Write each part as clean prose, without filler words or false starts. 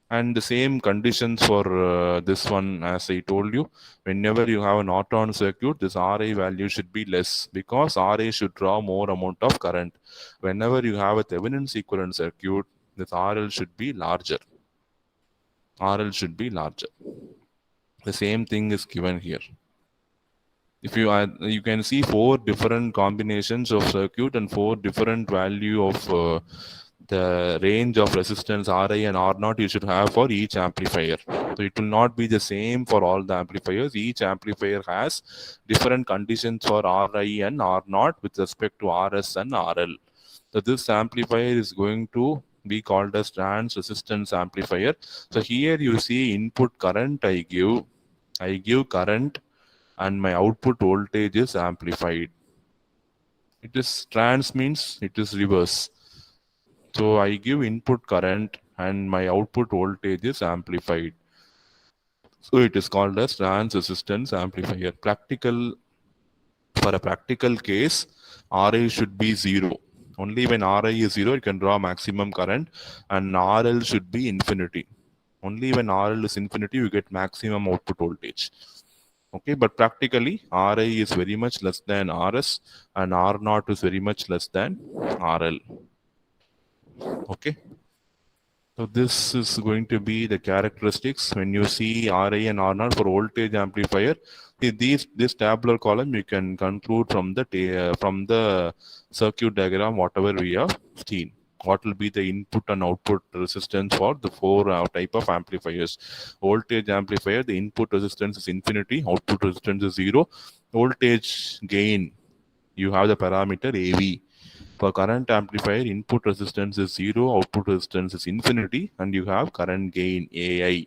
And the same conditions for this one, as I told you, whenever you have an orthogonal circuit, this RI value should be less because RI should draw more amount of current. Whenever you have a Thevenin's equivalent circuit, this RL should be larger. RL should be larger. The same thing is given here. If you add, you can see 4 different combinations of circuit and 4 different value of the range of resistance Ri and R0 you should have for each amplifier. So it will not be the same for all the amplifiers. Each amplifier has different conditions for Ri and R0 with respect to Rs and RL. So this amplifier is going to be called as trans-resistance amplifier. So here you see input current I give current and my output voltage is amplified. It is trans means it is reverse. So I give input current and my output voltage is amplified. So it is called as trans resistance amplifier. For a practical case, RA should be 0. Only when RA is 0, it can draw maximum current, and RL should be infinity. Only when RL is infinity, you get maximum output voltage. Okay, but practically RA is very much less than RS and R0 is very much less than RL. Okay. So this is going to be the characteristics when you see RA and R0 for voltage amplifier. This tabular column you can conclude from the circuit diagram whatever we have seen. What will be the input and output resistance for the 4 type of amplifiers? Voltage amplifier, the input resistance is infinity, output resistance is 0. Voltage gain, you have the parameter AV. For current amplifier, input resistance is 0, output resistance is infinity, and you have current gain AI.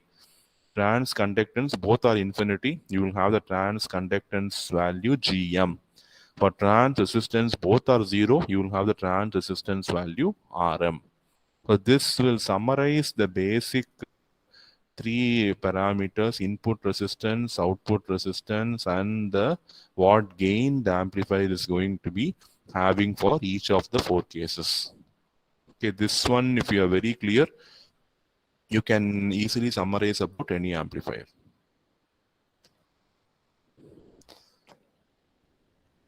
Trans conductance, both are infinity. You will have the trans conductance value GM. For trans resistance, both are 0. You will have the trans resistance value RM. So this will summarize the basic 3 parameters: input resistance, output resistance, and the what gain the amplifier is going to be having for each of the 4 cases. Okay, this one, if you are very clear, you can easily summarize about any amplifier.